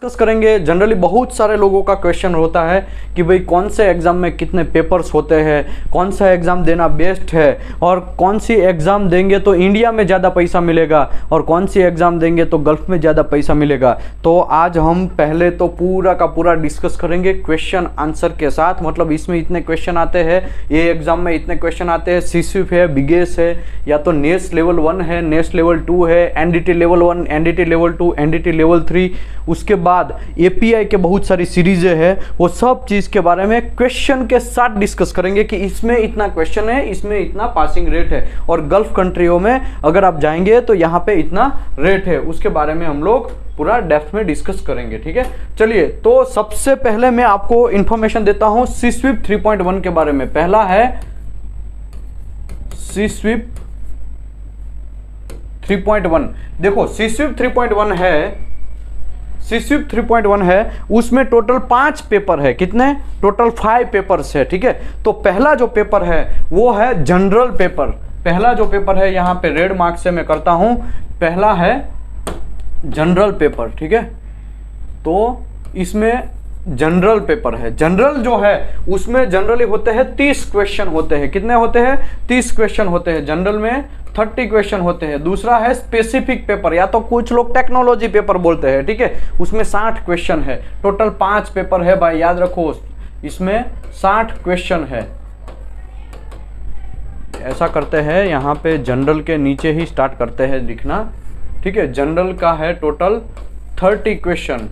Discuss करेंगे। Generally बहुत सारे लोगों का क्वेश्चन होता है कि भाई कौन से एग्ज़ाम में कितने पेपर्स होते हैं, कौन सा एग्ज़ाम देना बेस्ट है, और कौन सी एग्ज़ाम देंगे तो इंडिया में ज़्यादा पैसा मिलेगा और कौन सी एग्ज़ाम देंगे तो गल्फ़ में ज़्यादा पैसा मिलेगा। तो आज हम पहले तो पूरा का पूरा डिस्कस करेंगे क्वेश्चन आंसर के साथ। मतलब इसमें इतने क्वेश्चन आते हैं, ये एग्ज़ाम में इतने क्वेश्चन आते हैं, सीस्विप है, बिगेस है, या तो नेस्ट लेवल 1 है, नेस्ट लेवल 2 है, NDT level 1, NDT level 2, NDT level 3, उसके बाद एपीआई के बहुत सारी सीरीजें हैं। वो सब चीज के बारे में क्वेश्चन के साथ डिस्कस करेंगे कि इसमें इतना क्वेश्चन है, इसमें इतना पासिंग रेट है, और गल्फ कंट्रियों में अगर आप जाएंगे तो यहाँ पे इतना रेट है। उसके बारे में हम लोग पूरा डेप्थ में डिस्कस करेंगे। ठीक है, चलिए तो सबसे पहले मैं आपको इंफॉर्मेशन देता हूं सीस्विप 3.1 के बारे में। पहला है सीस्विप 3.1। देखो सीस्विप 3.1 है, सीस्विप 3.1 है, उसमें टोटल 5 पेपर है। कितने? टोटल 5 पेपर्स है। ठीक है, तो पहला जो पेपर है वो है जनरल पेपर। पहला जो पेपर है यहाँ पे रेड मार्क से मैं करता हूं, पहला है जनरल पेपर। ठीक है, तो इसमें जनरल पेपर है। जनरल जो है उसमें जनरली होते हैं 30 क्वेश्चन होते हैं। कितने होते हैं? 30 क्वेश्चन होते हैं। जनरल में 30 क्वेश्चन होते हैं। दूसरा है स्पेसिफिक पेपर, या तो कुछ लोग टेक्नोलॉजी पेपर बोलते हैं। ठीक है, उसमें 60 क्वेश्चन है। टोटल 5 पेपर है भाई, याद रखो, इसमें 60 क्वेश्चन है। ऐसा करते हैं, यहाँ पे जनरल के नीचे ही स्टार्ट करते हैं लिखना। ठीक है, जनरल का है टोटल 30 क्वेश्चन।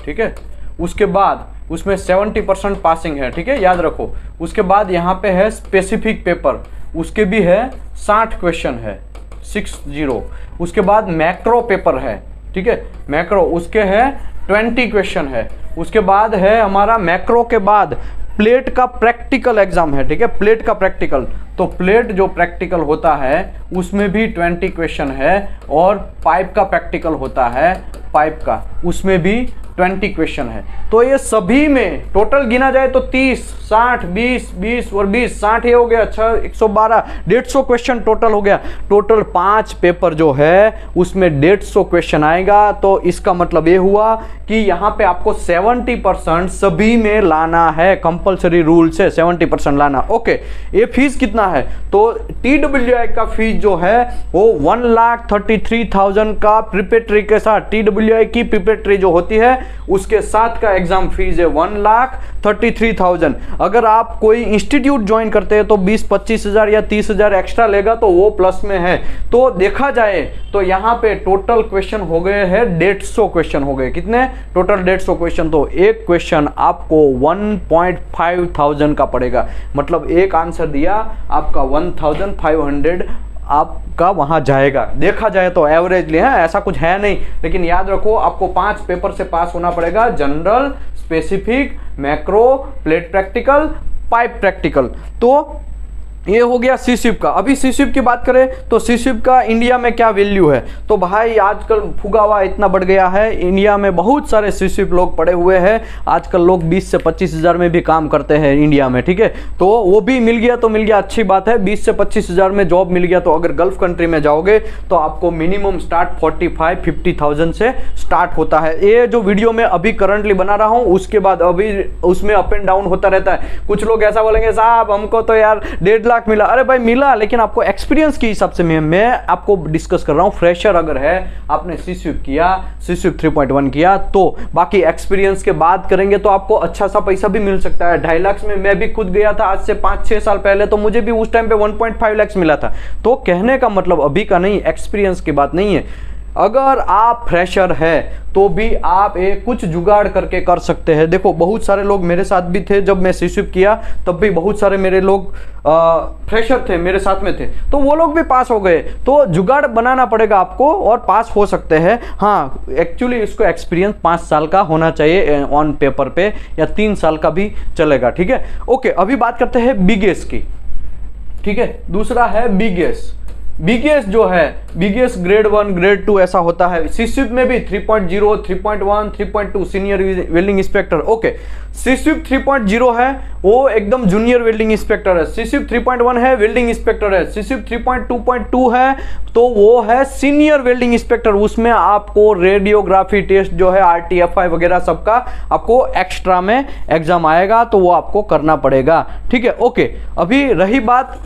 ठीक है, उसके बाद उसमें 70% पासिंग है। ठीक है, याद रखो। उसके बाद यहाँ पे है स्पेसिफिक पेपर, उसके भी है 60 क्वेश्चन है, 60। उसके बाद मैक्रो पेपर है। ठीक है, मैक्रो उसके है 20 क्वेश्चन है। उसके बाद है हमारा मैक्रो के बाद प्लेट का प्रैक्टिकल एग्जाम है। ठीक है, प्लेट का प्रैक्टिकल, तो प्लेट जो प्रैक्टिकल होता है उसमें भी 20 क्वेश्चन है, और पाइप का प्रैक्टिकल होता है, पाइप का, उसमें भी 20 क्वेश्चन है। तो ये सभी में टोटल गिना जाए तो 30, 60, 20, 20 और 20, 60 ये हो गया। अच्छा, 112, 150 क्वेश्चन टोटल हो गया। टोटल 5 पेपर जो है उसमें 150 क्वेश्चन आएगा। तो इसका मतलब ये हुआ कि यहाँ पे आपको 70% सभी में लाना है, कंपलसरी रूल से 70% लाना। ओके, ये फीस कितना है? तो TWI का फीस जो है वो 1,33,000 का प्रिपरेटरी के साथ, TWI की प्रिपरेटरी जो होती है उसके साथ का एग्जाम फीस है 1,33,000। अगर आप कोई इंस्टीट्यूट ज्वाइन करते हैं तो 20-25 हजार या 30 हजार एक्स्ट्रा लेगा, तो वो प्लस में है। तो देखा जाए तो यहाँ पे टोटल क्वेश्चन हो गए हैं 150 क्वेश्चन हो गए। कितने? Total 150 question. तो एक क्वेश्चन आपको 1,500 का पड़ेगा। मतलब एक आंसर दिया आपका 1,500 आपका वहां जाएगा। देखा जाए तो एवरेजली है, ऐसा कुछ है नहीं, लेकिन याद रखो आपको 5 पेपर से पास होना पड़ेगा। General, specific, macro, plate practical, pipe practical. तो ये हो गया सीस्विप का। अभी सीस्विप की बात करें तो सीस्विप का इंडिया में क्या वैल्यू है? तो भाई आजकल फुगावा इतना बढ़ गया है, इंडिया में बहुत सारे सीस्विप लोग पड़े हुए हैं। आजकल लोग 20 से 25 हजार में भी काम करते हैं इंडिया में। ठीक है, तो वो भी मिल गया तो मिल गया, अच्छी बात है। 20 से 25 हजार में जॉब मिल गया। तो अगर गल्फ कंट्री में जाओगे तो आपको मिनिमम स्टार्ट 45-50,000 से स्टार्ट होता है। ये जो वीडियो में अभी करंटली बना रहा हूँ उसके बाद अभी उसमें अप एंड डाउन होता रहता है। कुछ लोग ऐसा बोलेंगे साहब हमको तो यार 1.5 लाख मिला। अरे भाई मिला, लेकिन आपको एक्सपीरियंस के हिसाब से मैं आपको डिस्कस कर रहा हूं। फ्रेशर अगर है, आपने सीस्विप किया, सीस्विप 3.1 किया, तो बाकी एक्सपीरियंस के बाद करेंगे तो आपको अच्छा सा पैसा भी मिल सकता है। 2.5 लाख में मैं भी खुद गया था आज से 5-6 साल पहले, तो मुझे भी उस टाइम पे 1.5 लाख मिला था। तो कहने का मतलब अभी का नहीं, एक्सपीरियंस की बात नहीं है। अगर आप फ्रेशर है तो भी आप एक कुछ जुगाड़ करके कर सकते हैं। देखो बहुत सारे लोग मेरे साथ भी थे, जब मैं सीस्विप किया तब भी बहुत सारे मेरे लोग फ्रेशर थे, मेरे साथ में थे, तो वो लोग भी पास हो गए। तो जुगाड़ बनाना पड़ेगा आपको और पास हो सकते हैं। हाँ, एक्चुअली इसको एक्सपीरियंस 5 साल का होना चाहिए ऑन पेपर पे, या 3 साल का भी चलेगा। ठीक है, ओके, अभी बात करते हैं बिगेस की। ठीक है, दूसरा है बिगेस। बीगेस जो है, बीगेस ग्रेड 1 ग्रेड 2 ऐसा होता है। सीस्विप में भी 3.0 3.1 3.2 सीनियर वेल्डिंग इंस्पेक्टर। ओके, सीस्विप 3.0 है वो एकदम जूनियर वेल्डिंग इंस्पेक्टर है। सीस्विप 3.1 है वेल्डिंग इंस्पेक्टर है। सीस्विप 3.2.2 है तो वो है सीनियर वेल्डिंग इंस्पेक्टर। उसमें आपको रेडियोग्राफी टेस्ट जो है RTFI वगैरह सबका आपको एक्स्ट्रा में एग्जाम आएगा, तो वो आपको करना पड़ेगा। ठीक है, ओके। अभी रही बात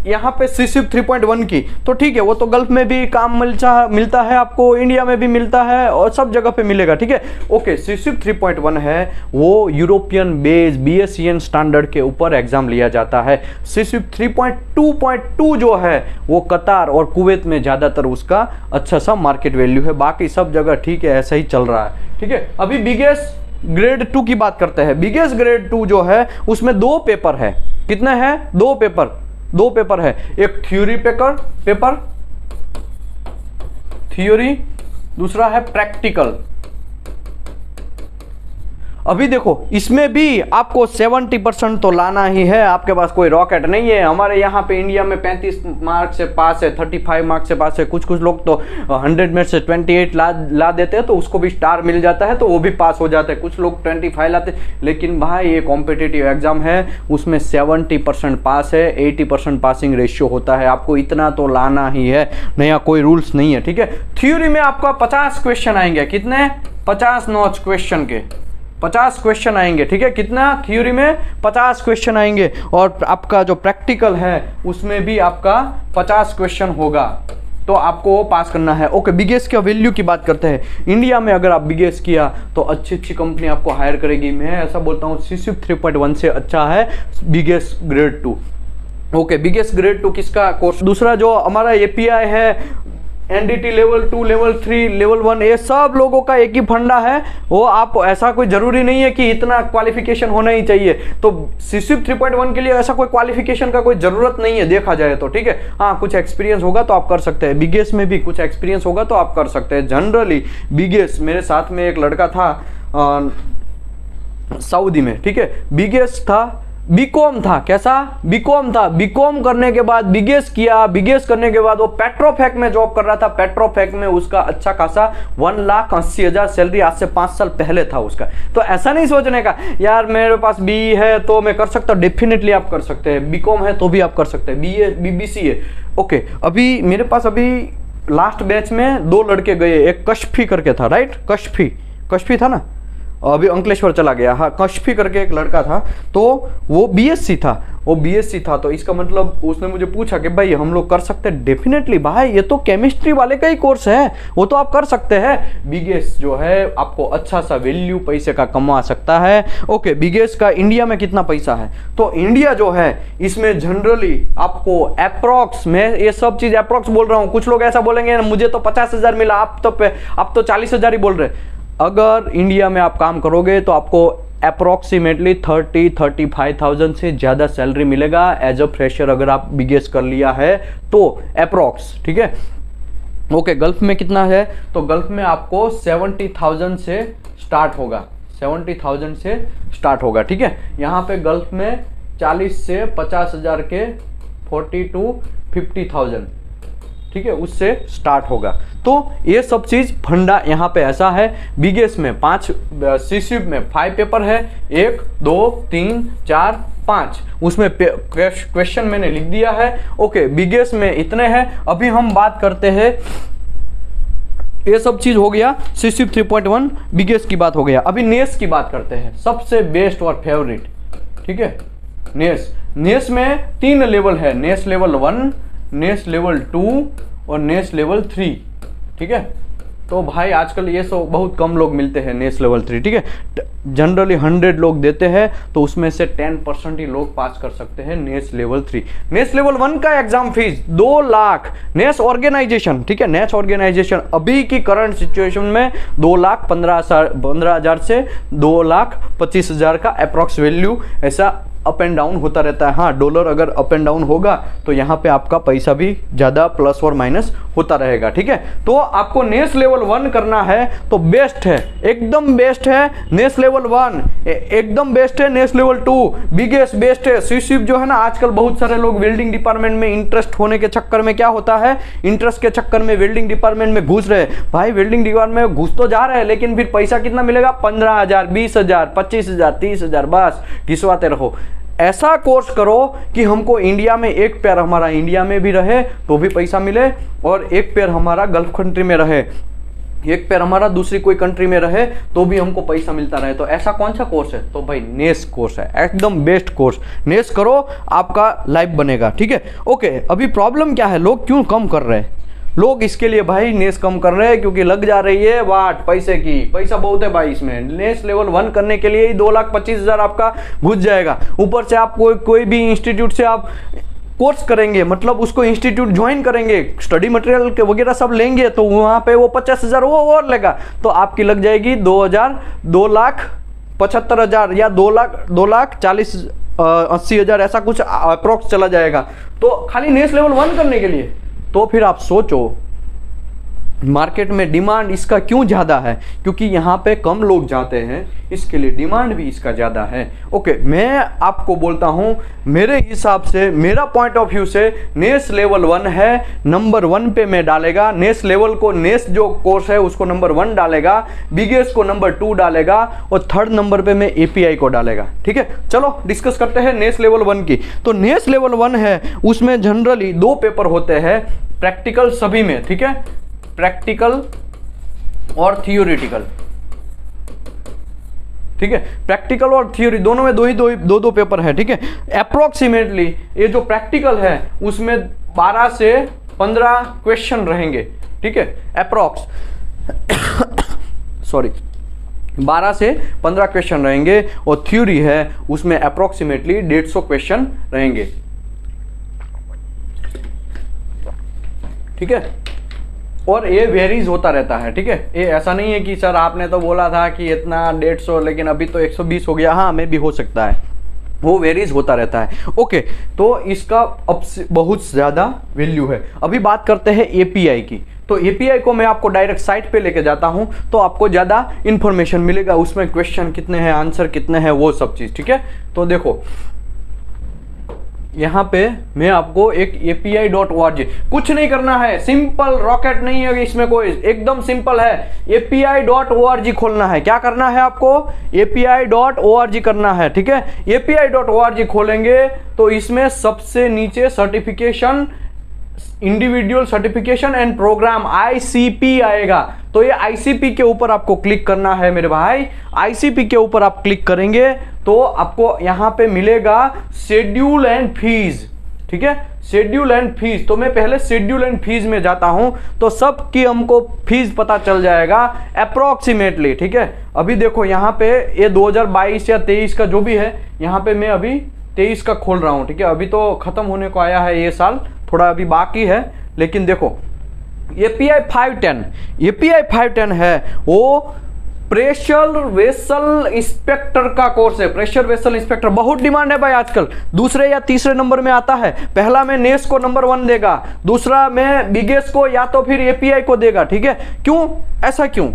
यहाँ पे सीस्विप 3.1 की, तो ठीक है, वो तो गल्फ में भी काम मिलता है आपको, इंडिया में भी मिलता है और सब जगह पे मिलेगा। ठीक है, ओके। सीस्विप 3.1 है वो यूरोपियन बेस BSEN स्टैंडर्ड के ऊपर एग्जाम लिया जाता है। सीस्विप 3.2.2 जो है वो कतार और कुवैत में ज़्यादातर उसका अच्छा सा मार्केट वैल्यू है, बाकी सब जगह ठीक है ऐसा ही चल रहा है। ठीक है, अभी बिगेस्ट ग्रेड 2 की बात करते हैं। बिगेस्ट ग्रेड 2 जो है उसमें 2 पेपर है। कितने हैं? 2 पेपर है। एक थ्योरी पेपर थ्योरी, दूसरा है प्रैक्टिकल। अभी देखो इसमें भी आपको 70% तो लाना ही है, आपके पास कोई रॉकेट नहीं है। हमारे यहाँ पे इंडिया में 35 मार्क्स से पास है, 35 मार्क्स से पास है। कुछ लोग तो 100 में से 28 ला देते हैं तो उसको भी स्टार मिल जाता है, तो वो भी पास हो जाता है। कुछ लोग 25 लाते हैं। लेकिन भाई ये कॉम्पिटिटिव एग्जाम है, उसमें 70% पास है, 80% पासिंग रेशियो होता है। आपको इतना तो लाना ही है, नया कोई रूल्स नहीं है। ठीक है, थ्योरी में आपका 50 क्वेश्चन आएंगे। कितने? 50 नॉच क्वेश्चन के 50 क्वेश्चन आएंगे। ठीक है, कितना? थ्योरी में 50 क्वेश्चन आएंगे और आपका जो प्रैक्टिकल है उसमें भी आपका 50 क्वेश्चन होगा, तो आपको पास करना है। ओके, बिगेस का वैल्यू की बात करते हैं। इंडिया में अगर आप बिगेस किया तो अच्छी कंपनी आपको हायर करेगी। मैं ऐसा बोलता हूँ सीस्विप 3.1 से अच्छा है begins grade 2। Okay, biggest grade 2 किसका कोर्स? दूसरा जो हमारा API है, NDT लेवल 2 लेवल 3 लेवल 1, ये सब लोगों का एक ही फंडा है। वो आप ऐसा कोई जरूरी नहीं है कि इतना क्वालिफिकेशन होना ही चाहिए। तो सीस्विप 3.1 के लिए ऐसा कोई क्वालिफिकेशन का कोई जरूरत नहीं है देखा जाए तो। ठीक है, हाँ, कुछ एक्सपीरियंस होगा तो आप कर सकते हैं। बिगेस में भी कुछ एक्सपीरियंस होगा तो आप कर सकते हैं। जनरली बिगेस, मेरे साथ में एक लड़का था सऊदी में। ठीक है, बिगेस था, बीकॉम था। कैसा? बीकॉम था। बीकॉम करने के बाद बिगेस किया। बिगेस करने के बाद वो पेट्रोफेक में जॉब कर रहा था। पेट्रोफेक में उसका अच्छा खासा 1,80,000 सैलरी आज से 5 साल पहले था उसका। तो ऐसा नहीं सोचने का यार मेरे पास BE है तो मैं कर सकता हूँ। डेफिनेटली आप कर सकते हैं। बीकॉम है तो भी आप कर सकते हैं। BBC है। ओके, अभी मेरे पास अभी लास्ट बैच में 2 लड़के गए। एक कशफी करके था, राइट? कशफी था ना, अभी अंकलेश्वर चला गया। हाँ, कशफी करके एक लड़का था, तो वो BSc था। तो इसका मतलब उसने मुझे पूछा कि भाई हम लोग कर सकते हैं। डेफिनेटली भाई, ये तो केमिस्ट्री वाले का ही कोर्स है, वो तो आप कर सकते हैं। बिगेस जो है आपको अच्छा सा वैल्यू पैसे का कमा सकता है। ओके, बिगेस का इंडिया में कितना पैसा है? तो इंडिया जो है इसमें जनरली आपको अप्रॉक्स, मैं ये सब चीज अप्रॉक्स बोल रहा हूँ। कुछ लोग ऐसा बोलेंगे मुझे तो 50,000 मिला, आप तो 40,000 ही बोल रहे। अगर इंडिया में आप काम करोगे तो आपको अप्रॉक्सीमेटली 30-35,000 से ज़्यादा सैलरी मिलेगा एज अ फ्रेशर, अगर आप बिगेस कर लिया है तो अप्रॉक्स। ठीक है, ओके। गल्फ में कितना है? तो गल्फ में आपको 70,000 से स्टार्ट होगा। 70,000 से स्टार्ट होगा। ठीक है, यहाँ पे गल्फ में 40 से 50,000 के 40 to 50,000, ठीक है, उससे स्टार्ट होगा। तो ये सब चीज फंडा यहाँ पे ऐसा है। बिगेस में 5, सीस्विप में 5 पेपर है, 1 2 3 4 5, उसमें क्वेश्चन मैंने लिख दिया है। ओके, बिगेस में इतने हैं। अभी हम बात करते हैं, ये सब चीज हो गया सीस्विप 3.1, बिगेस की बात हो गया। अभी नेस की बात करते हैं, सबसे बेस्ट और फेवरेट। ठीक है, नेस में 3 लेवल है, नेस लेवल 1, नेस लेवल 2 और नेस लेवल 3। ठीक है, तो भाई आजकल ये सब बहुत कम लोग मिलते हैं नेस लेवल 3। ठीक है, जनरली 100 लोग देते हैं तो उसमें से 10% ही लोग पास कर सकते हैं नेस लेवल 3। नेस लेवल 1 का एग्जाम फीस 2 लाख। नेस ऑर्गेनाइजेशन, ठीक है, नेस ऑर्गेनाइजेशन अभी की करंट सिचुएशन में 2,15,000 से 2,25,000 का अप्रॉक्स वैल्यू ऐसा अप एंड डाउन होता रहता है। हाँ, डॉलर अगर अप एंड डाउन होगा तो यहाँ पे आपका पैसा भी ज़्यादा प्लस और माइनस होता रहेगा, ठीक है। तो आपको नेस लेवल 1 करना है तो बेस्ट है, एकदम बेस्ट है नेस लेवल 1, एकदम बेस्ट है नेस लेवल 2, बिगेस्ट बेस्ट है। सीशिप जो है ना, आजकल बहुत सारे लोग वेल्डिंग डिपार्टमेंट में इंटरेस्ट होने के चक्कर में क्या होता है, इंटरेस्ट के चक्कर में वेल्डिंग डिपार्टमेंट में घुस रहे। भाई वेल्डिंग डिपार्टमेंट में घुस तो जा रहे हैं, लेकिन फिर पैसा कितना मिलेगा, 15,000, 20,000, 25,000, 30,000, बस घिसवाते रहो। ऐसा कोर्स करो कि हमको इंडिया में एक पैर हमारा इंडिया में भी रहे तो भी पैसा मिले, और एक पैर हमारा गल्फ कंट्री में रहे, एक पैर हमारा दूसरी कोई कंट्री में रहे तो भी हमको पैसा मिलता रहे। तो ऐसा कौन सा कोर्स है, तो भाई नेस कोर्स है, एकदम बेस्ट कोर्स। नेस करो, आपका लाइफ बनेगा, ठीक है। ओके, अभी प्रॉब्लम क्या है, लोग क्यों कम कर रहे हैं? लोग इसके लिए भाई नेस कम कर रहे हैं क्योंकि लग जा रही है वाट पैसे की, पैसा बहुत है भाई इसमें। नेस लेवल 1 करने के लिए ही 2,25,000 आपका घुस जाएगा। ऊपर से आप कोई भी इंस्टीट्यूट से आप कोर्स करेंगे, मतलब उसको इंस्टीट्यूट ज्वाइन करेंगे, स्टडी मटेरियल के वगैरह सब लेंगे, तो वहाँ पे वो 50,000 वो और लेगा, तो आपकी लग जाएगी 2,75,000 या 2,40,80,000 ऐसा कुछ अप्रोक्स चला जाएगा। तो खाली नेस लेवल 1 करने के लिए। तो फिर आप सोचो मार्केट में डिमांड इसका क्यों ज़्यादा है, क्योंकि यहाँ पे कम लोग जाते हैं, इसके लिए डिमांड भी इसका ज़्यादा है। ओके, मैं आपको बोलता हूँ मेरे हिसाब से, मेरा पॉइंट ऑफ व्यू से नेस लेवल 1 है, नंबर 1 पे मैं डालेगा। नेस लेवल को, नेस जो कोर्स है उसको नंबर 1 डालेगा, बिगेस्ट को नंबर 2 डालेगा, और थर्ड नंबर पे मैं एपीआई को डालेगा, ठीक है। चलो डिस्कस करते हैं नेस लेवल 1 की। तो नेस लेवल 1 है, उसमें जनरली 2 पेपर होते हैं, प्रैक्टिकल सभी में, ठीक है, प्रैक्टिकल और थियोरिटिकल, ठीक है। प्रैक्टिकल और थियोरी दोनों में दो पेपर है, ठीक है। अप्रोक्सीमेटली ये जो प्रैक्टिकल है उसमें 12 से 15 क्वेश्चन रहेंगे, ठीक है, अप्रोक्स सॉरी 12 से 15 क्वेश्चन रहेंगे, और थ्योरी है उसमें अप्रोक्सीमेटली 150 क्वेश्चन रहेंगे, ठीक है। और ये वेरीज होता रहता है, ठीक है। ये ऐसा नहीं है कि सर आपने तो बोला था कि इतना 150 लेकिन अभी तो 120 हो गया, हाँ में भी हो सकता है, वो वेरीज होता रहता है। ओके, तो इसका अब बहुत ज़्यादा वैल्यू है। अभी बात करते हैं एपीआई की। तो एपीआई को मैं आपको डायरेक्ट साइट पे लेके जाता हूँ तो आपको ज़्यादा इन्फॉर्मेशन मिलेगा, उसमें क्वेश्चन कितने हैं, आंसर कितने हैं, वो सब चीज़, ठीक है। तो देखो यहाँ पे मैं आपको एक api.org, कुछ नहीं करना है, सिंपल, रॉकेट नहीं है इसमें कोई, एकदम सिंपल है। api.org खोलना है, क्या करना है आपको, api.org करना है, ठीक है। api.org खोलेंगे तो इसमें सबसे नीचे certification, individual certification and program ICP आएगा। तो ये ICP के ऊपर आपको क्लिक करना है मेरे भाई। ICP के ऊपर आप क्लिक करेंगे तो आपको यहाँ पे मिलेगा शेड्यूल एंड फीस, ठीक है, शेड्यूल एंड फीस। तो मैं पहले शेड्यूल एंड फीस में जाता हूँ तो सब की हमको फीस पता चल जाएगा अप्रोक्सीमेटली, ठीक है। अभी देखो यहाँ पे ये 2022 या 23 का जो भी है, यहाँ पे मैं अभी 23 का खोल रहा हूँ, ठीक है। अभी तो खत्म होने को आया है ये साल, थोड़ा अभी बाकी है, लेकिन देखो API 510 है, वो प्रेशर वेसल इंस्पेक्टर का कोर्स है। प्रेशर वेसल इंस्पेक्टर बहुत डिमांड है भाई आजकल, दूसरे या तीसरे नंबर में आता है। पहला में नेस को नंबर 1 देगा, दूसरा में बिगेस्ट को या तो फिर एपीआई को देगा, ठीक है। क्यों ऐसा, क्यों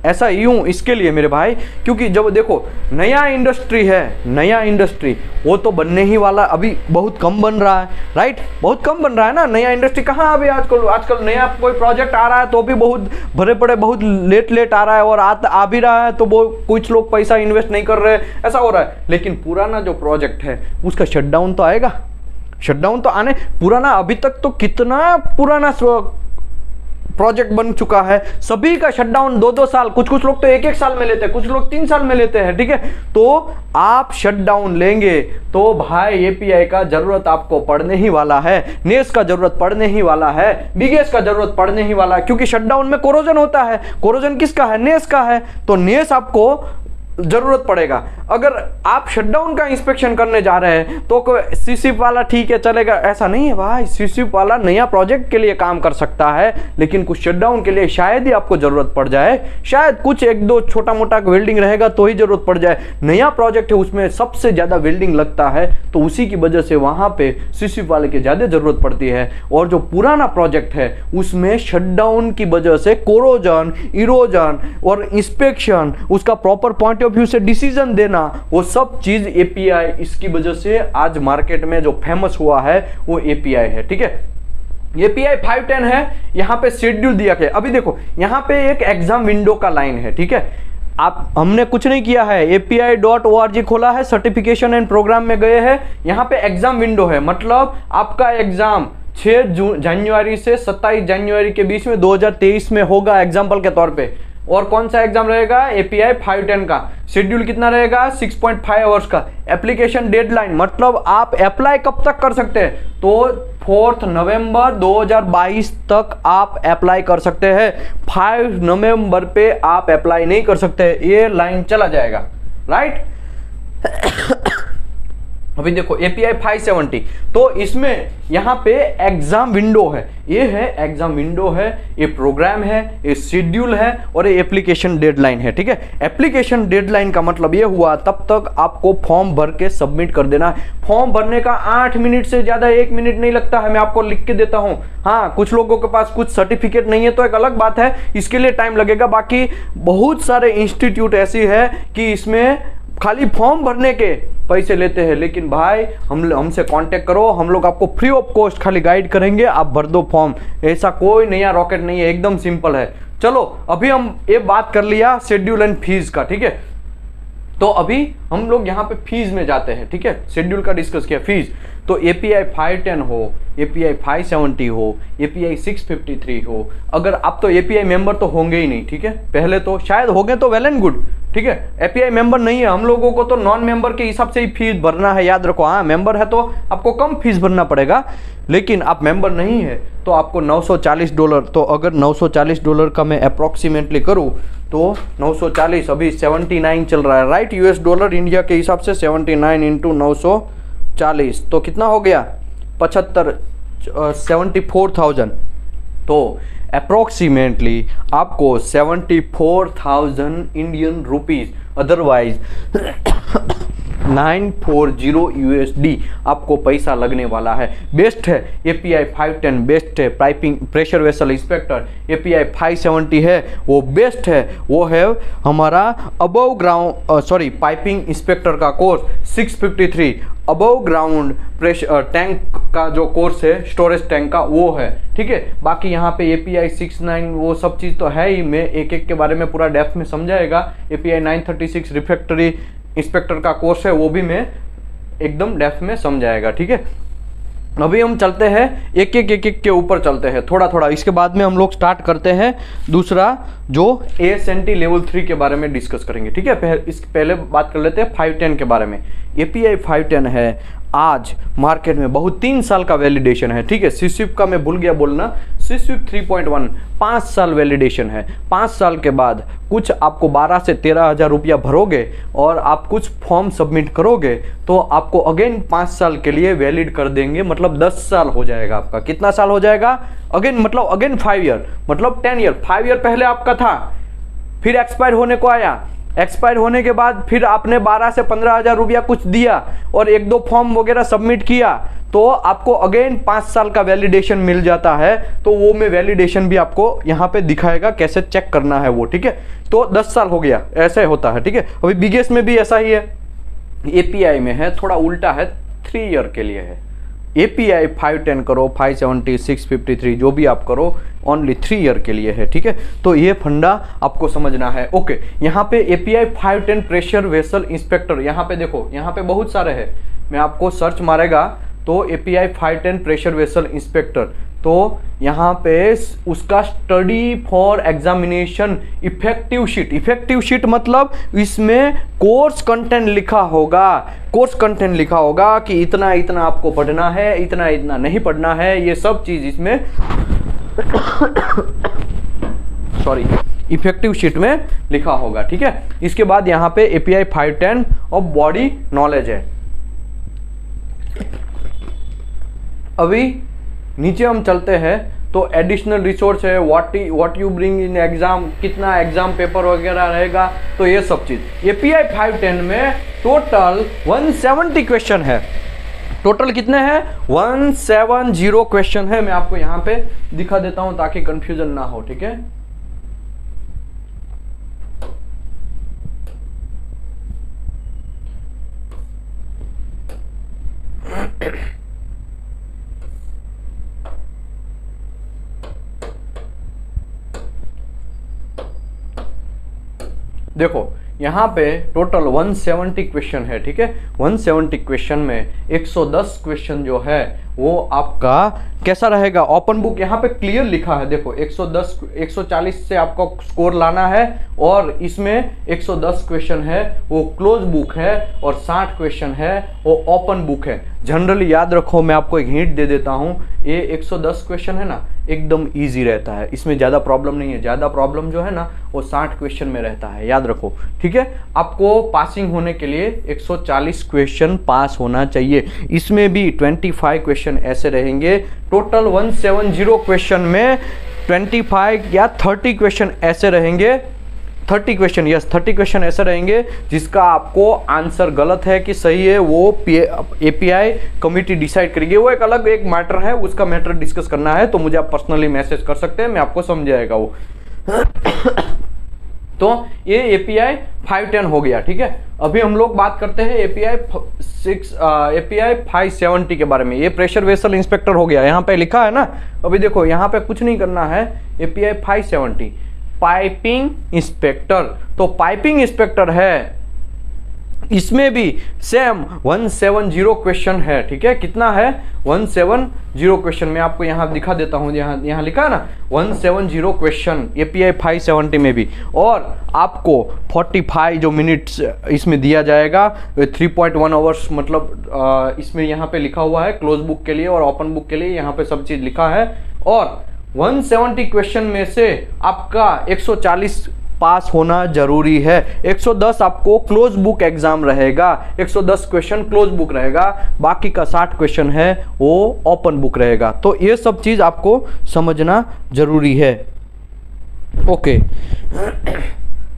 ऐसा, यूं इसके लिए मेरे भाई, क्योंकि जब देखो नया इंडस्ट्री है, नया इंडस्ट्री वो तो बनने ही वाला, अभी बहुत कम बन रहा है, राइट, बहुत कम बन रहा है ना। नया इंडस्ट्री कहाँ अभी आजकल नया कोई प्रोजेक्ट आ रहा है तो भी बहुत भरे पड़े, बहुत लेट आ रहा है, और आ भी रहा है तो वो कुछ लोग पैसा इन्वेस्ट नहीं कर रहे, ऐसा हो रहा है। लेकिन पुराना जो प्रोजेक्ट है उसका शटडाउन तो आएगा, शटडाउन तो आने, पुराना अभी तक तो कितना पुराना प्रोजेक्ट बन चुका है, सभी का शटडाउन 2-2 साल, कुछ लोग तो 1-1 साल में लेते हैं, कुछ लोग 3 साल में लेते हैं, ठीक है। तो आप शटडाउन लेंगे तो भाई एपीआई का जरूरत आपको पड़ने ही वाला है, नेस का जरूरत पड़ने ही वाला है, बिगेस्ट का जरूरत पड़ने ही वाला है, क्योंकि शटडाउन में कोरोजन होता है। कोरोजन किसका है, नेस का है। तो नेस आपको जरूरत पड़ेगा। अगर आप शटडाउन का इंस्पेक्शन करने जा रहे हैं तो सीसीप वाला ठीक है चलेगा, ऐसा नहीं है भाई। सीसीप वाला नया प्रोजेक्ट के लिए काम कर सकता है, लेकिन कुछ शटडाउन के लिए शायद ही आपको जरूरत पड़ जाए, शायद कुछ एक दो छोटा मोटा वेल्डिंग रहेगा तो ही जरूरत पड़ जाए। नया प्रोजेक्ट है, उसमें सबसे ज्यादा वेल्डिंग लगता है, तो उसी की वजह से वहां पे सीसीप वाले की ज्यादा जरूरत पड़ती है। और जो पुराना प्रोजेक्ट है उसमें शटडाउन की वजह से कोरोजन, इरोजन और इंस्पेक्शन, उसका प्रॉपर पॉइंट ऑफ व्यू से डिसीजन देना, वो सब चीज एपीआई, इसकी वजह से आज मार्केट में जो फेमस हुआ है वो एपीआई है। ठीक है, एपीआई 510 है। यहां पे शेड्यूल दिया गया। अभी देखो यहां पे एक एग्जाम विंडो का लाइन है। ठीक है, आप हमने कुछ नहीं किया है, api.org खोला है, सर्टिफिकेशन एंड प्रोग्राम में गए हैं, यहां पे एग्जाम विंडो है। मतलब आपका एग्जाम 6 जनवरी से 27 जनवरी के बीच में 2023 में होगा एग्जाम्पल के तौर पे। और कौन सा एग्जाम रहेगा? एपीआई 510 का। शेड्यूल कितना रहेगा? 6.5 आवर्स का। एप्लीकेशन डेडलाइन मतलब आप अप्लाई कब तक कर सकते हैं? तो 4 नवंबर 2022 तक आप अप्लाई कर सकते हैं। 5 नवंबर पे आप अप्लाई नहीं कर सकते, ये लाइन चला जाएगा, राइट। अभी देखो एपीआई 570, तो इसमें यहां पे एग्जाम विंडो है, ये है एग्जाम विंडो है, ये प्रोग्राम है, ये शेड्यूल है और ये एप्लीकेशन डेडलाइन है। ठीक है, एप्लीकेशन डेडलाइन का मतलब ये हुआ तब तक आपको फॉर्म भर के सबमिट कर देना है। फॉर्म भरने का 8 मिनट से ज्यादा 1 मिनट नहीं लगता है, मैं आपको लिख के देता हूं। हाँ, कुछ लोगों के पास कुछ सर्टिफिकेट नहीं है तो एक अलग बात है, इसके लिए टाइम लगेगा। बाकी बहुत सारे इंस्टीट्यूट ऐसी है कि इसमें खाली फॉर्म भरने के पैसे लेते हैं, लेकिन भाई हमसे कांटेक्ट करो, हम लोग आपको फ्री ऑफ कॉस्ट खाली गाइड करेंगे, आप भर दो फॉर्म। ऐसा कोई नया रॉकेट नहीं है, एकदम सिंपल है। चलो अभी हम ये बात कर लिया शेड्यूल एंड फीस का। ठीक है, तो अभी हम लोग यहाँ पे फीस में जाते हैं। ठीक है, शेड्यूल का डिस्कस किया, फीस तो एपीआई 510 हो, एपीआई 570 हो, एपीआई 653 हो, अगर आप तो एपीआई मेंबर तो होंगे ही नहीं। ठीक है, पहले तो शायद हो गए तो वेल एंड गुड। ठीक है, एपीआई मेंबर नहीं है, हम लोगों को तो नॉन मेंबर के हिसाब से ही फीस भरना है, याद रखो। हाँ, मेंबर है तो आपको कम फीस भरना पड़ेगा, लेकिन आप मेंबर नहीं है तो आपको $940। तो अगर $940 का मैं अप्रोक्सीमेटली करूँ तो 940 अभी 79 चल रहा है, राइट। यूएस डॉलर इंडिया के हिसाब से 79 इंटू 940 तो कितना हो गया? 74,000। तो अप्रोक्सीमेटली आपको 74,000 इंडियन रुपीज, अदरवाइज 940 USD आपको पैसा लगने वाला है। बेस्ट है एपीआई 510, बेस्ट है। Piping pressure vessel inspector API 570 है, वो बेस्ट है। वो है हमारा अबव ग्राउंड पाइपिंग इंस्पेक्टर का course 653, above ground pressure tank का जो कोर्स है स्टोरेज टैंक का, वो है। ठीक है, बाकी यहाँ पे एपीआई 69 वो सब चीज़ तो है ही, मैं एक एक के बारे में पूरा डेप्थ में समझाएगा। एपीआई 936 रिफैक्टरी इंस्पेक्टर का कोर्स है, वो भी मैं एकदम डेप्थ में समझाएगा। ठीक है, अभी हम चलते हैं एक के ऊपर चलते हैं थोड़ा थोड़ा, इसके बाद में हम लोग स्टार्ट करते हैं दूसरा जो AS&T लेवल 3 के बारे में डिस्कस करेंगे। ठीक है, पहले बात कर लेते हैं 510 के बारे में। एपीआई 510 है आज मार्केट में बहुत 3 साल का वैलिडेशन है। ठीक है, सीस्विप का मैं भूल गया बोलना, सीस्विप 3.1 5 साल वैलिडेशन है। 5 साल के बाद कुछ आपको 12 से 13 हज़ार रुपया भरोगे और आप कुछ फॉर्म सबमिट करोगे तो आपको अगेन 5 साल के लिए वैलिड कर देंगे, मतलब 10 साल हो जाएगा आपका। कितना साल हो जाएगा? अगेन मतलब अगेन 5 ईयर, मतलब 10 ईयर। 5 ईयर पहले आपका था, फिर एक्सपायर होने को आया, एक्सपायर होने के बाद फिर आपने 12 से 15 हज़ार रुपया कुछ दिया और 1-2 फॉर्म वगैरह सबमिट किया तो आपको अगेन 5 साल का वैलिडेशन मिल जाता है। तो वो मैं वैलिडेशन भी आपको यहाँ पे दिखाएगा कैसे चेक करना है वो। ठीक है, तो 10 साल हो गया, ऐसे होता है। ठीक है, अभी बिगेस्ट में भी ऐसा ही है। एपीआई में है थोड़ा उल्टा है, 3 ईयर के लिए है। एपीआई 510 करो, 570, 653 जो भी आप करो, ओनली 3 ईयर के लिए है। ठीक है, तो ये फंडा आपको समझना है। ओके, यहाँ पे एपीआई 510 प्रेशर वेसल इंस्पेक्टर, यहाँ पे देखो, यहाँ पे बहुत सारे हैं, मैं आपको सर्च मारेगा तो एपीआई 510 प्रेशर वेसल इंस्पेक्टर, तो यहाँ पे उसका study for examination effective sheet. Effective sheet मतलब इसमें कोर्स कंटेंट लिखा होगा, कोर्स कंटेंट लिखा होगा कि इतना इतना आपको पढ़ना है, इतना इतना नहीं पढ़ना है, ये सब चीज इसमें सॉरी इफेक्टिव शीट में लिखा होगा, ठीक है। इसके बाद यहाँ पे API 510 और बॉडी नॉलेज है। अभी नीचे हम चलते हैं तो एडिशनल रिसोर्स है, what you bring in exam, कितना एग्जाम पेपर वगैरह रहेगा, तो ये सब चीज। API 510 में टोटल 170 क्वेश्चन है। टोटल कितने हैं? 170 क्वेश्चन है। मैं आपको यहाँ पे दिखा देता हूं ताकि कंफ्यूजन ना हो, ठीक है। देखो यहाँ पे टोटल 170 क्वेश्चन है, ठीक है। 170 क्वेश्चन में 110 क्वेश्चन जो है वो आपका कैसा रहेगा, ओपन बुक। यहाँ पे क्लियर लिखा है, देखो 110 140 से आपको स्कोर लाना है, और इसमें 110 क्वेश्चन है वो क्लोज बुक है, और 60 क्वेश्चन है वो ओपन बुक है। जनरली याद रखो, मैं आपको एक हिंट दे देता हूँ, ये 110 क्वेश्चन है ना, एकदम इजी रहता है, इसमें ज़्यादा प्रॉब्लम नहीं है। ज़्यादा प्रॉब्लम जो है ना वो 60 क्वेश्चन में रहता है, याद रखो, ठीक है। आपको पासिंग होने के लिए 140 क्वेश्चन पास होना चाहिए। इसमें भी 25 क्वेश्चन ऐसे रहेंगे। टोटल 170 क्वेश्चन में 25 या 30 क्वेश्चन ऐसे रहेंगे, 30 क्वेश्चन, यस 30 क्वेश्चन ऐसे रहेंगे जिसका आपको आंसर गलत है कि सही है वो API कमिटी डिसाइड करेगी। वो एक अलग एक मैटर है, उसका मैटर डिस्कस करना है तो मुझे आप पर्सनली मैसेज कर सकते हैं, मैं आपको समझाएगा वो। तो ये API 510 हो गया, ठीक है। अभी हम लोग बात करते हैं API 570 के बारे में। ये प्रेशर वेसल इंस्पेक्टर हो गया, यहाँ पे लिखा है ना। अभी देखो यहाँ पे कुछ नहीं करना है। API 570 पाइपिंग इंस्पेक्टर, तो पाइपिंग इंस्पेक्टर है, इसमें भी सेम 170 क्वेश्चन है, ठीक है। कितना है? 170 क्वेश्चन। मैं आपको यहाँ दिखा देता हूँ, यहाँ लिखा है ना 170 क्वेश्चन API 570 में भी। और आपको 45 जो मिनट्स इसमें दिया जाएगा, 3.1 आवर्स, मतलब इसमें यहाँ पे लिखा हुआ है क्लोज बुक के लिए और ओपन बुक के लिए, यहाँ पे सब चीज़ लिखा है। और 170 क्वेश्चन में से आपका 140 पास होना जरूरी है। 110 आपको क्लोज बुक एग्जाम रहेगा, 110 क्वेश्चन क्लोज बुक रहेगा, बाकी का 60 क्वेश्चन है वो ओपन बुक रहेगा। तो ये सब चीज आपको समझना जरूरी है, ओके।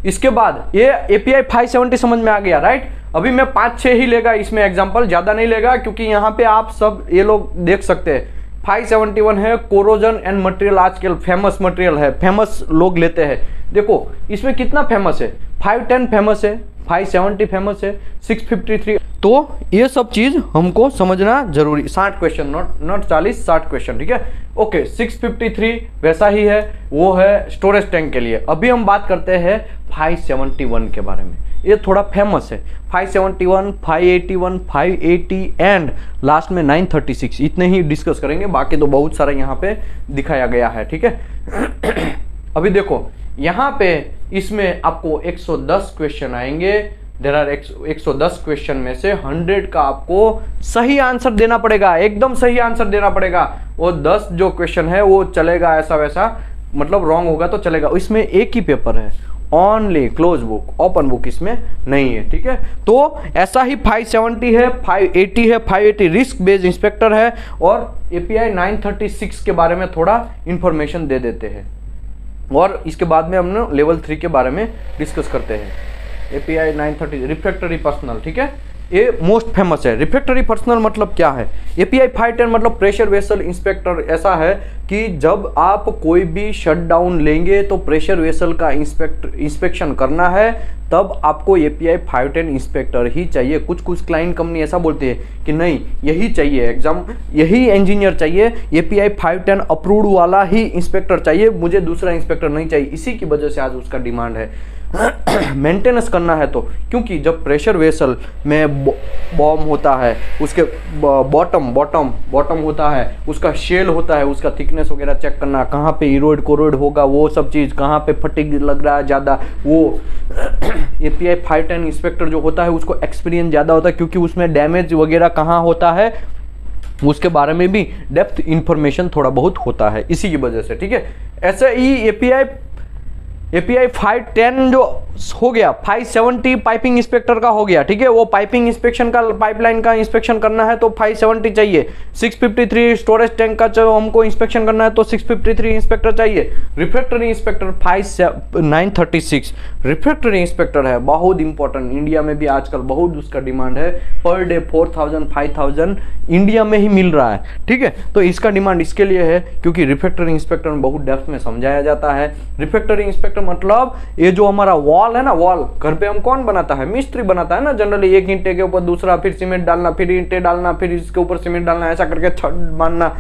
इसके बाद ये API 570 समझ में आ गया, राइट। अभी मैं 5-6 ही लेगा इसमें एग्जाम्पल, ज्यादा नहीं लेगा, क्योंकि यहाँ पे आप सब ये लोग देख सकते हैं। 571 है कोरोजन एंड मटेरियल, आजकल फेमस मटेरियल है, फेमस लोग लेते हैं। देखो इसमें कितना फेमस है, 510 फेमस है, 570 फेमस है, 653। तो ये सब चीज हमको समझना जरूरी। 60 क्वेश्चन, नॉट 40, 60 क्वेश्चन, ठीक है, ओके। 653 वैसा ही है, वो है स्टोरेज टैंक के लिए। अभी हम बात करते हैं 571 के बारे में, ये थोड़ा फेमस है। 571, 581, 580 एंड लास्ट में 936, इतने ही डिस्कस करेंगे, बाकी तो बहुत सारा यहाँ पे दिखाया गया है, ठीक है। अभी देखो यहाँ पे इसमें आपको 110 क्वेश्चन आएंगे। देयर आर 110 क्वेश्चन में से 100 का आपको सही आंसर देना पड़ेगा, एकदम सही आंसर देना पड़ेगा। वो 10 जो क्वेश्चन है वो चलेगा ऐसा वैसा, मतलब रॉन्ग होगा तो चलेगा। इसमें एक ही पेपर है, only close book, open book इसमें नहीं है, ठीक है। तो ऐसा ही 570 है, 580 है, 580 रिस्क बेस्ड इंस्पेक्टर है। और API 936 के बारे में थोड़ा इंफॉर्मेशन दे देते हैं, और इसके बाद में हम लेवल 3 के बारे में डिस्कस करते हैं। API 930 रिफ्रैक्टरी पर्सनल, ठीक है, ये मोस्ट फेमस है। रिफ्रैक्टरी पर्सनल मतलब क्या है? API 510 मतलब प्रेशर वेसल इंस्पेक्टर। ऐसा है कि जब आप कोई भी शटडाउन लेंगे तो प्रेशर वेसल का इंस्पेक्शन करना है, तब आपको API 510 इंस्पेक्टर ही चाहिए। कुछ क्लाइंट कंपनी ऐसा बोलती है कि नहीं यही चाहिए, एग्जाम यही इंजीनियर चाहिए, API 510 अप्रूव्ड वाला ही इंस्पेक्टर चाहिए, मुझे दूसरा इंस्पेक्टर नहीं चाहिए। इसी की वजह से आज उसका डिमांड है। मेंटेनेंस करना है तो, क्योंकि जब प्रेशर वेसल में बॉम्ब होता है, उसके बॉटम होता है, उसका शेल होता है, उसका थिकनेस वगैरह चेक करना, कहाँ पे इरोड कोरोड होगा वो सब चीज़, कहाँ पे फटिग लग रहा है ज़्यादा, वो API 510 इंस्पेक्टर जो होता है उसको एक्सपीरियंस ज़्यादा होता है, क्योंकि उसमें डैमेज वगैरह कहाँ होता है उसके बारे में भी डेप्थ इंफॉर्मेशन थोड़ा बहुत होता है, इसी की वजह से, ठीक है। ऐसे ही API API 510 जो हो गया, 570 पाइपिंग इंस्पेक्टर का हो गया, ठीक है। वो पाइपिंग इंस्पेक्शन का, पाइपलाइन का इंस्पेक्शन करना है तो 570 चाहिए। 653 स्टोरेज टैंक का जो हमको इंस्पेक्शन करना है तो 653 इंस्पेक्टर चाहिए। रिफ्रैक्टरी इंस्पेक्टर 936 रिफ्रैक्टरी इंस्पेक्टर है, बहुत इंपॉर्टेंट। इंडिया में भी आजकल बहुत उसका डिमांड है, पर डे 4000 5000 इंडिया में ही मिल रहा है, ठीक है। तो इसका डिमांड इसके लिए है क्योंकि रिफ्रैक्टरी इंस्पेक्टर में बहुत डेप्थ में समझाया जाता है। रिफ्रैक्टरी इंस्पेक्टर मतलब ये जो हमारा वॉल है ना, वॉल घर पे हम कौन बनाता है, मिस्त्री बनाता है ना जनरली। एक ईंटे के ऊपर दूसरा, फिर सीमेंट डालना, फिर ईंटे डालना, फिर इसके ऊपर सीमेंट डालना, ऐसा करके छत बांधना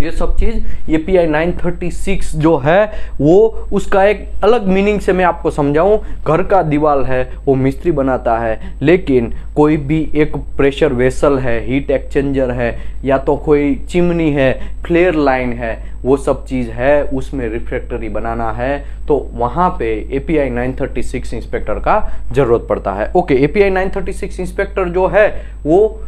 ये सब चीज API 936 जो है वो उसका एक अलग मीनिंग से मैं आपको समझाऊं। घर का दीवार है वो मिस्त्री बनाता है, लेकिन कोई भी एक प्रेशर वेसल है, हीट एक्सचेंजर है, या तो कोई चिमनी है, फ्लेयर लाइन है, वो सब चीज़ है उसमें रिफ्रैक्टरी बनाना है, तो वहाँ पे API 936 इंस्पेक्टर का ज़रूरत पड़ता है। ओके, API 936 इंस्पेक्टर जो है वो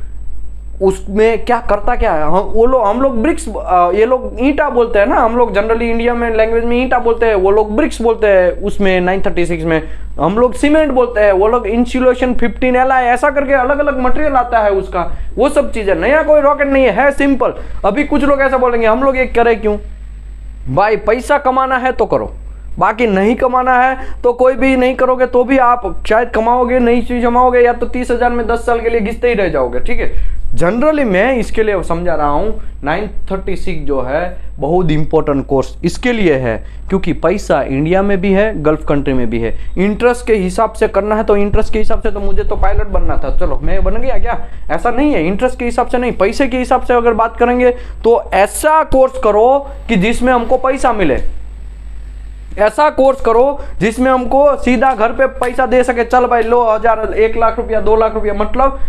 उसमें क्या करता क्या है, हम लोग ब्रिक्स, ये लोग ईंटा बोलते हैं ना, हम लोग जनरली इंडिया में लैंग्वेज में ईंटा बोलते हैं, वो लोग ब्रिक्स बोलते हैं। उसमें 936 में हम लोग सीमेंट बोलते हैं, वो लोग इंसुलेशन 15 Li, ऐसा करके अलग अलग मटेरियल आता है उसका, वो सब चीज़ें। नया कोई रॉकेट नहीं है सिंपल। अभी कुछ लोग ऐसा बोलेंगे हम लोग ये करें क्यों भाई, पैसा कमाना है तो करो, बाकी नहीं कमाना है तो कोई भी नहीं करोगे तो भी आप शायद कमाओगे, नई चीज जमाओगे, या तो 30,000 में 10 साल के लिए घिसते ही रह जाओगे, ठीक है। जनरली मैं इसके लिए समझा रहा हूँ 936 जो है बहुत इंपॉर्टेंट कोर्स इसके लिए है क्योंकि पैसा इंडिया में भी है, गल्फ कंट्री में भी है। इंटरेस्ट के हिसाब से करना है तो इंटरेस्ट के हिसाब से, तो मुझे तो पायलट बनना था, चलो मैं बन गया क्या, ऐसा नहीं है। इंटरेस्ट के हिसाब से नहीं, पैसे के हिसाब से अगर बात करेंगे तो ऐसा कोर्स करो कि जिसमें हमको पैसा मिले, ऐसा कोर्स करो जिसमें हमको सीधा घर पे पैसा दे सके, चल भाई लो 1000 1 लाख रुपया 2 लाख रुपया, मतलब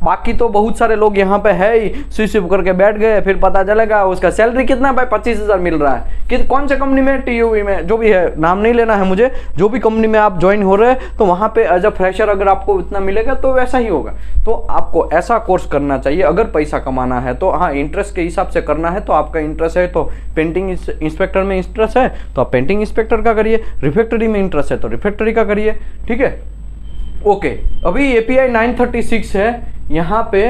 बाकी तो बहुत सारे लोग यहाँ पे है ही, स्विच करके बैठ गए, फिर पता चलेगा उसका सैलरी कितना भाई 25,000 मिल रहा है कि कौन से कंपनी में, TUV में, जो भी है, नाम नहीं लेना है मुझे, जो भी कंपनी में आप ज्वाइन हो रहे हैं तो वहाँ पे एज अ फ्रेशर अगर आपको इतना मिलेगा तो वैसा ही होगा। तो आपको ऐसा कोर्स करना चाहिए अगर पैसा कमाना है तो। हाँ, इंटरेस्ट के हिसाब से करना है तो आपका इंटरेस्ट है तो पेंटिंग इंस्पेक्टर में इंटरेस्ट है तो आप पेंटिंग इंस्पेक्टर का करिए, रिफैक्टरी में इंटरेस्ट है तो रिफैक्टरी का करिए, ठीक है। ओके, अभी API 936 है, यहाँ पे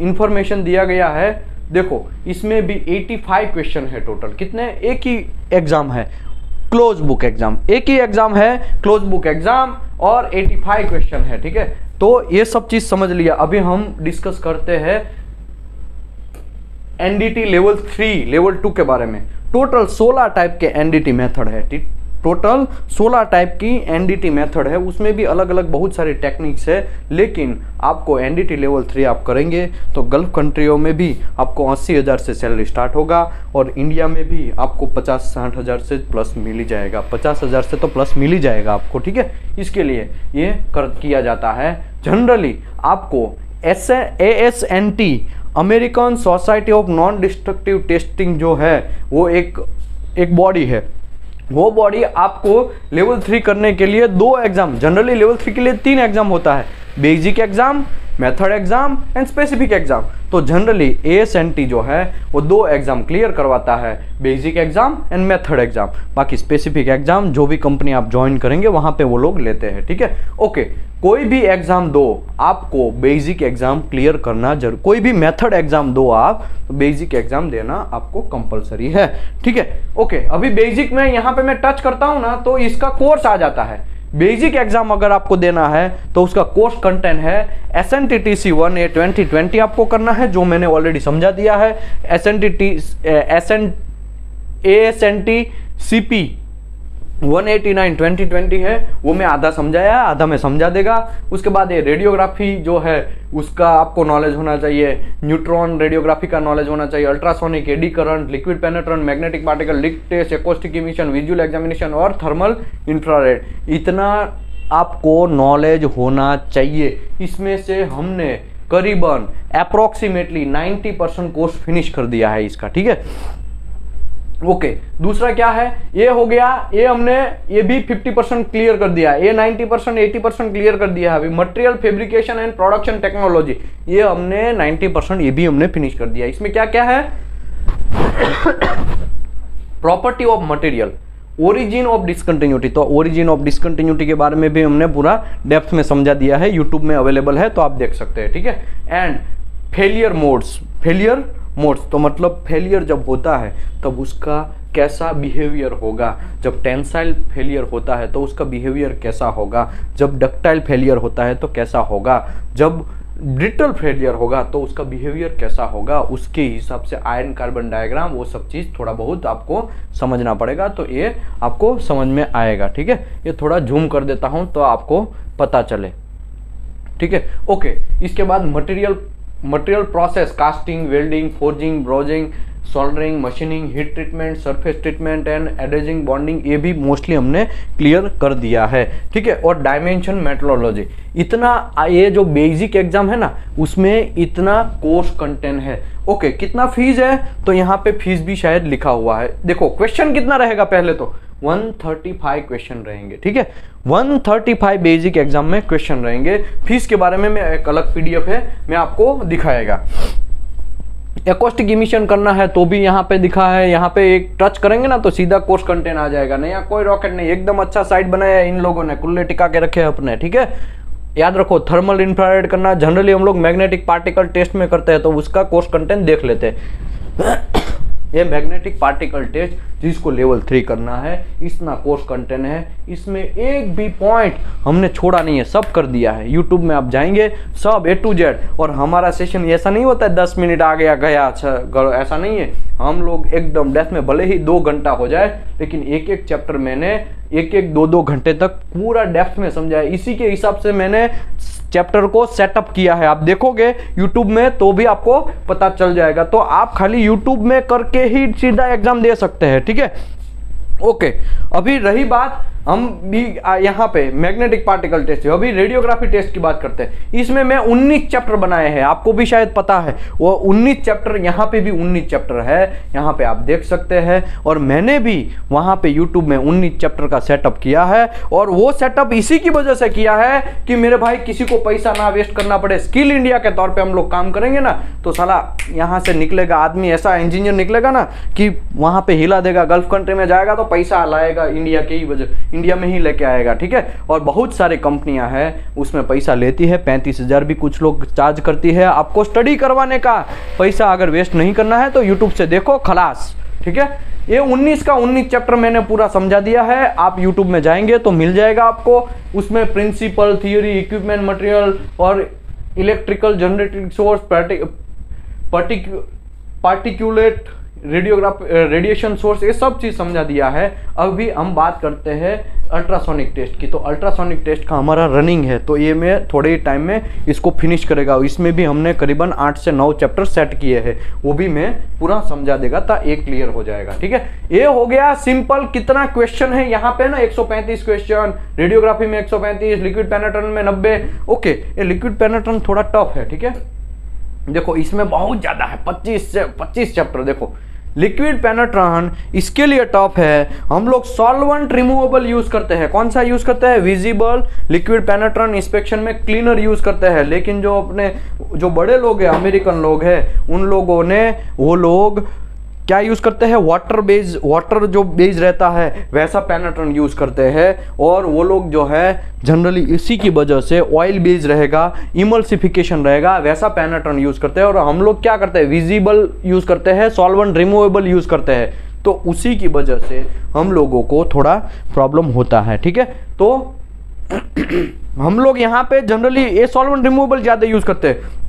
इंफॉर्मेशन दिया गया है। देखो इसमें भी 85 क्वेश्चन है टोटल। कितने, एक ही एग्जाम है, क्लोज बुक एग्जाम, एक ही एग्जाम है क्लोज बुक एग्जाम, और 85 क्वेश्चन है, ठीक है। तो ये सब चीज समझ लिया। अभी हम डिस्कस करते हैं NDT लेवल 3 लेवल 2 के बारे में। टोटल 16 टाइप के NDT मेथड है, ठीक, टोटल 16 टाइप की NDT मेथड है, उसमें भी अलग अलग बहुत सारी टेक्निक्स है। लेकिन आपको NDT लेवल 3 आप करेंगे तो गल्फ कंट्रियों में भी आपको 80,000 से सैलरी स्टार्ट होगा, और इंडिया में भी आपको 50-60 हज़ार से प्लस मिल ही जाएगा, 50,000 से तो प्लस मिल ही जाएगा आपको, ठीक है। इसके लिए ये किया जाता है। जनरली आपको ASNT, American society of non destructive testing जो है वो एक बॉडी है, वो बॉडी आपको लेवल 3 करने के लिए 2 एग्जाम, जनरली लेवल 3 के लिए 3 एग्जाम होता है, basic exam, method exam and specific exam. तो जनरली ASNT जो है वो 2 एग्जाम क्लियर करवाता है, basic exam and method exam. बाकी स्पेसिफिक एग्जाम जो भी कंपनी आप ज्वाइन करेंगे वहां पे वो लोग लेते हैं, ठीक है। ओके, कोई भी एग्जाम दो आपको बेसिक एग्जाम क्लियर करना जरूर, कोई भी मेथड एग्जाम दो आप तो बेसिक एग्जाम देना आपको कंपलसरी है, ठीक है। ओके, अभी बेसिक में यहाँ पे मैं टच करता हूँ ना तो इसका कोर्स आ जाता है। बेसिक एग्जाम अगर आपको देना है तो उसका कोर्स कंटेंट है SNTTC 1A 2020 आपको करना है, जो मैंने ऑलरेडी समझा दिया है। ASNT CP 189 2020 है, वो मैं आधा समझाया, आधा मैं समझा देगा। उसके बाद ये रेडियोग्राफी जो है उसका आपको नॉलेज होना चाहिए, न्यूट्रॉन रेडियोग्राफी का नॉलेज होना चाहिए, ultrasonic, eddy current, liquid penetrant, magnetic particle, leak test, acoustic emission, visual examination और थर्मल इंफ्रारेड, इतना आपको नॉलेज होना चाहिए। इसमें से हमने करीबन अप्रोक्सीमेटली 90% कोर्स फिनिश कर दिया है इसका, ठीक है। ओके, दूसरा क्या है, ये हो गया, ये हमने ये भी 50% क्लियर कर दिया है, ये 90% 80% क्लियर कर दिया है। अभी material fabrication and production technology ये हमने 90% ये भी हमने फिनिश कर दिया। इसमें क्या क्या है, property of material, origin of discontinuity, तो ओरिजिन ऑफ डिसकंटिन्यूटी के बारे में भी हमने पूरा डेप्थ में समझा दिया है, यूट्यूब में अवेलेबल है तो आप देख सकते हैं, ठीक है। And failure modes, failure modes तो मतलब फेलियर जब होता है तब उसका कैसा बिहेवियर होगा, जब टेंसाइल फेलियर होता है तो उसका बिहेवियर कैसा होगा, जब डक्टाइल फेलियर होता है तो कैसा होगा, जब ब्रिटल फेलियर होगा तो उसका बिहेवियर कैसा होगा, उसके हिसाब से आयरन कार्बन डायग्राम वो सब चीज़ थोड़ा बहुत आपको समझना पड़ेगा, तो ये आपको समझ में आएगा, ठीक है। ये थोड़ा जूम कर देता हूँ तो आपको पता चले, ठीक है। ओके, इसके बाद material process, casting, welding, forging, brazing, soldering, machining, heat treatment, surface treatment and adhesive, bonding, ये भी मोस्टली हमने क्लियर कर दिया है, ठीक है। और डायमेंशन मेट्रोलॉजी, इतना ये जो बेसिक एग्जाम है ना उसमें इतना कोर्स कंटेंट है। ओके, कितना फीस है तो यहाँ पे फीस भी शायद लिखा हुआ है। देखो क्वेश्चन कितना रहेगा, पहले तो 135 क्वेश्चन रहेंगे, ठीक है। 135 बेसिक एग्जाम में क्वेश्चन रहेंगे। फीस के बारे में मैं एक अलग पीडीएफ है, मैं आपको दिखाएगा। एकॉस्टिक इमिशन करना है तो भी यहाँ पे दिखा है, यहाँ पे एक टच करेंगे ना तो सीधा कोर्स कंटेंट आ जाएगा। नया कोई रॉकेट नहीं, एकदम अच्छा साइट बनाया है इन लोगों ने, कुल्ले टिका के रखे हैं अपने, ठीक है। याद रखो, थर्मल इंफ्रारेड करना जनरली हम लोग मैग्नेटिक पार्टिकल टेस्ट में करते हैं तो उसका कोर्स कंटेंट देख लेते हैं। ये मैग्नेटिक पार्टिकल टेस्ट जिसको लेवल 3 करना है, इतना कोर्स कंटेंट है, इसमें एक भी पॉइंट हमने छोड़ा नहीं है, सब कर दिया है। यूट्यूब में आप जाएंगे सब A to Z, और हमारा सेशन ऐसा नहीं होता है 10 मिनट आ गया गया, ऐसा नहीं है। हम लोग एकदम डेप्थ में, भले ही 2 घंटा हो जाए लेकिन एक एक चैप्टर मैंने 1-2 घंटे तक पूरा डेप्थ में समझाया। इसी के हिसाब से मैंने चैप्टर को सेटअप किया है। आप देखोगे यूट्यूब में तो भी आपको पता चल जाएगा, तो आप खाली यूट्यूब में करके ही सीधा एग्जाम दे सकते हैं, ठीक है। ओके, अभी रही बात, हम भी यहाँ पे मैग्नेटिक पार्टिकल टेस्ट है, अभी रेडियोग्राफी टेस्ट की बात करते हैं। इसमें मैं 19 चैप्टर बनाए हैं, आपको भी शायद पता है वो 19 चैप्टर, यहाँ पे भी 19 चैप्टर है, यहाँ पे आप देख सकते हैं। और मैंने भी वहाँ पे यूट्यूब में 19 चैप्टर का सेटअप किया है, और वो सेटअप इसी की वजह से किया है कि मेरे भाई किसी को पैसा ना वेस्ट करना पड़े। स्किल इंडिया के तौर पर हम लोग काम करेंगे ना तो साला यहाँ से निकलेगा आदमी, ऐसा इंजीनियर निकलेगा ना कि वहाँ पे हिला देगा, गल्फ कंट्री में जाएगा तो पैसा लाएगा इंडिया की ही वजह, इंडिया में ही लेके आएगा, ठीक है। और बहुत सारे कंपनियां हैं उसमें पैसा लेती है, 35,000 भी कुछ लोग चार्ज करती है आपको स्टडी करवाने का। पैसा अगर वेस्ट नहीं करना है तो यूट्यूब से देखो, खलास, ठीक है। ये 19 का 19 चैप्टर मैंने पूरा समझा दिया है, आप यूट्यूब में जाएंगे तो मिल जाएगा आपको। उसमें प्रिंसिपल, थियोरी, इक्विपमेंट, मटेरियल और electrical generating source, particulate radiation source, ये सब चीज़ समझा दिया है। अभी हम बात करते हैं अल्ट्रासोनिक टेस्ट की, तो अल्ट्रासोनिक टेस्ट का हमारा रनिंग है, तो ये मैं थोड़े ही टाइम में इसको फिनिश करेगा। इसमें भी हमने करीबन 8 से 9 चैप्टर सेट किए हैं, वो भी मैं पूरा समझा देगा तो ये क्लियर हो जाएगा, ठीक है। ये हो गया सिंपल। कितना क्वेश्चन है यहाँ पे ना, 135 क्वेश्चन, रेडियोग्राफी में 135, लिक्विड पेनेट्रन में 90। ओके, ये लिक्विड पेनेट्रन थोड़ा टफ है, ठीक है। देखो इसमें बहुत ज्यादा है, 25 चैप्टर। देखो लिक्विड पेनेट्रन इसके लिए टफ है। हम लोग सॉल्वेंट रिमूवेबल यूज करते हैं, कौन सा यूज करते हैं, विजिबल। लिक्विड पेनेट्रन इंस्पेक्शन में क्लीनर यूज करते हैं, लेकिन जो बड़े लोग हैं, अमेरिकन लोग हैं, उन लोगों ने, वो लोग क्या यूज करते हैं, वाटर जो बेस रहता है वैसा पेनेट्रन यूज करते हैं। और वो लोग जो है जनरली इसी की वजह से ऑयल बेस रहेगा, इमल्सिफिकेशन रहेगा, वैसा पेनेट्रन यूज करते हैं। और हम लोग क्या करते हैं, विजिबल यूज करते हैं, सॉल्वेंट रिमूवेबल यूज करते हैं, तो उसी की वजह से हम लोगों को थोड़ा प्रॉब्लम होता है, ठीक है। तो हम लोग यहाँ पे जनरली ये सॉल्वेंट रिमूवेबल ज्यादा यूज करते हैं,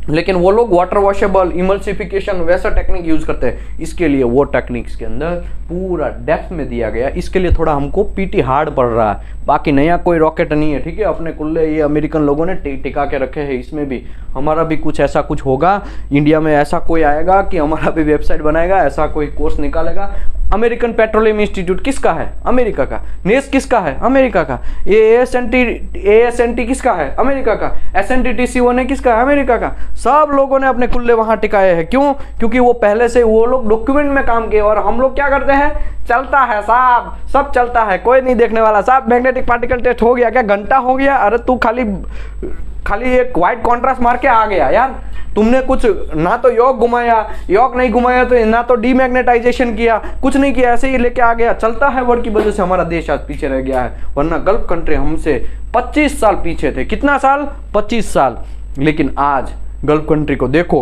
लेकिन वो लोग वाटर वॉशेबल, इमल्सिफिकेशन वैसा टेक्निक यूज करते हैं। इसके लिए वो टेक्निक्स के अंदर पूरा डेप्थ में दिया गया, इसके लिए थोड़ा हमको पीटी हार्ड पड़ रहा है। बाकी नया कोई रॉकेट नहीं है, ठीक है। अपने कुल्ले ये अमेरिकन लोगों ने टिका के रखे हैं, इसमें भी हमारा भी कुछ ऐसा कुछ होगा। इंडिया में ऐसा कोई आएगा कि हमारा भी वेबसाइट बनाएगा, ऐसा कोई कोर्स निकालेगा। अमेरिकन पेट्रोलियम इंस्टीट्यूट किसका है, अमेरिका का। नेस किसका है, अमेरिका का। ASNT किसका है, अमेरिका का। SNTTC1 किसका है, अमेरिका का। सब लोगों ने अपने कुल्ले वहां टिकाए हैं। क्यों? क्योंकि वो पहले से वो लोग डॉक्यूमेंट में काम किए, और हम लोग क्या करते हैं? चलता है साहब, सब चलता है, कोई नहीं देखने वाला साहब। मैग्नेटिक पार्टिकल टेस्ट हो गया क्या? घंटा हो गया? अरे तू खाली एक व्हाइट कॉन्ट्रास्ट मार के आ गया यार। तुमने कुछ ना तो योग घुमाया, योग नहीं घुमाया तो ना तो डीमैग्नेटाइजेशन किया, कुछ नहीं किया, ऐसे ही लेके आ गया। चलता है वर्ड की वजह से हमारा देश आज पीछे रह गया है, वरना गल्फ कंट्री हमसे 25 साल पीछे थे। कितना साल? 25 साल। लेकिन आज गल्फ कंट्री को देखो,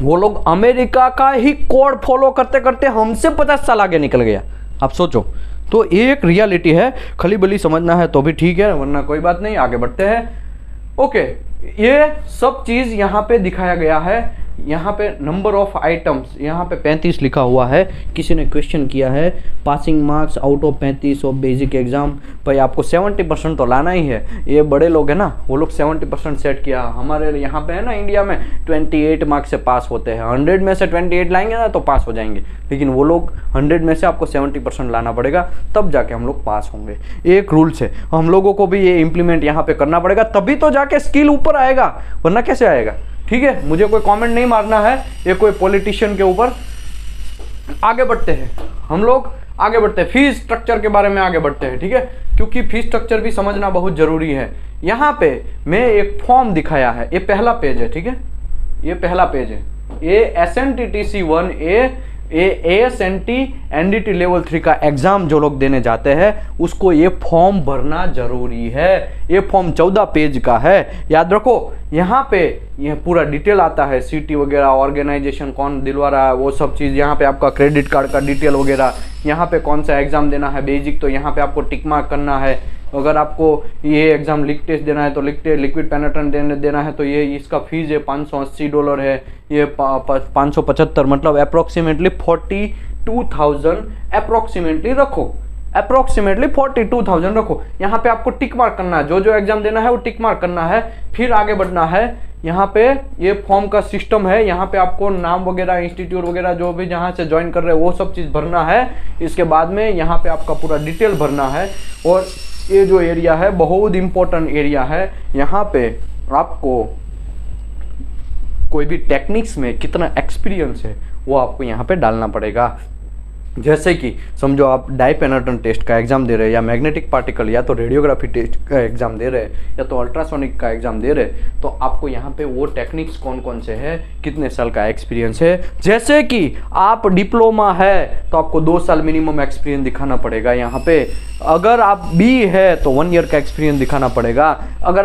वो लोग अमेरिका का ही कोड फॉलो करते करते हमसे 50 साल आगे निकल गया। आप सोचो, तो एक रियलिटी है, खली बली समझना है तो भी ठीक है, वरना कोई बात नहीं, आगे बढ़ते हैं। ओके, ये सब चीज यहाँ पे दिखाया गया है। यहाँ पे नंबर ऑफ आइटम्स यहाँ पे 35 लिखा हुआ है। किसी ने क्वेश्चन किया है passing marks out of 35 of basic exam. भाई आपको 70% तो लाना ही है। ये बड़े लोग हैं ना, वो लोग 70% सेट किया। हमारे यहाँ पे है ना इंडिया में 28 मार्क्स से पास होते हैं। 100 में से 28 लाएंगे ना तो पास हो जाएंगे, लेकिन वो लोग 100 में से आपको 70% लाना पड़ेगा, तब जाके हम लोग पास होंगे। एक रूल्स है, हम लोगों को भी ये इम्प्लीमेंट यहाँ पे करना पड़ेगा, तभी तो जाके स्किल ऊपर आएगा, वरना कैसे आएगा? ठीक है, मुझे कोई कमेंट नहीं मारना है ये कोई पॉलिटिशियन के ऊपर। आगे बढ़ते हैं, हम लोग आगे बढ़ते हैं, फीस स्ट्रक्चर के बारे में आगे बढ़ते हैं। ठीक है, क्योंकि फीस स्ट्रक्चर भी समझना बहुत जरूरी है। यहाँ पे मैं एक फॉर्म दिखाया है, ये पहला पेज है। ठीक है, ये पहला पेज है। ये SNTTC 1 ASNT NDT लेवल 3 का एग्जाम जो लोग देने जाते हैं उसको ये फॉर्म भरना जरूरी है। ये फॉर्म 14 पेज का है, याद रखो। यहाँ पे ये पूरा डिटेल आता है, सीटी वगैरह, ऑर्गेनाइजेशन कौन दिलवा रहा है, वो सब चीज़। यहाँ पे आपका क्रेडिट कार्ड का डिटेल वगैरह, यहाँ पे कौन सा एग्जाम देना है बेसिक, तो यहाँ पे आपको टिक मार्क करना है। अगर आपको ये एग्जाम लिक टेस्ट देना है तो लिक्विड पेनिट्रेंट देना है तो ये इसका फीस है $580 है। ये 575 मतलब अप्रोक्सीमेटली 42,000 अप्रोक्सीमेटली रखो, अप्रोक्सीमेटली 42,000 रखो। यहाँ पे आपको टिक मार्क करना है, जो जो एग्जाम देना है वो टिक मार्क करना है, फिर आगे बढ़ना है। यहाँ पे ये फॉर्म का सिस्टम है, यहाँ पे आपको नाम वगैरह, इंस्टीट्यूट वगैरह जो भी जहाँ से ज्वाइन कर रहे हैं वो सब चीज़ भरना है। इसके बाद में यहाँ पे आपका पूरा डिटेल भरना है। और ये जो एरिया है बहुत इंपॉर्टेंट एरिया है, यहाँ पे आपको कोई भी टेक्निक्स में कितना एक्सपीरियंस है वो आपको यहाँ पे डालना पड़ेगा। जैसे कि समझो आप डाइपेनेट्रेंट टेस्ट का एग्जाम दे रहे हैं, या मैग्नेटिक पार्टिकल, या तो रेडियोग्राफी टेस्ट का एग्जाम दे रहे हैं, या तो अल्ट्रासोनिक का एग्जाम दे रहे हैं, तो आपको यहाँ पे वो टेक्निक्स कौन कौन से हैं, कितने साल का एक्सपीरियंस है। जैसे कि आप डिप्लोमा है तो आपको 2 साल मिनिमम एक्सपीरियंस दिखाना पड़ेगा यहाँ पे। अगर आप बी है तो 1 ईयर का एक्सपीरियंस दिखाना पड़ेगा। अगर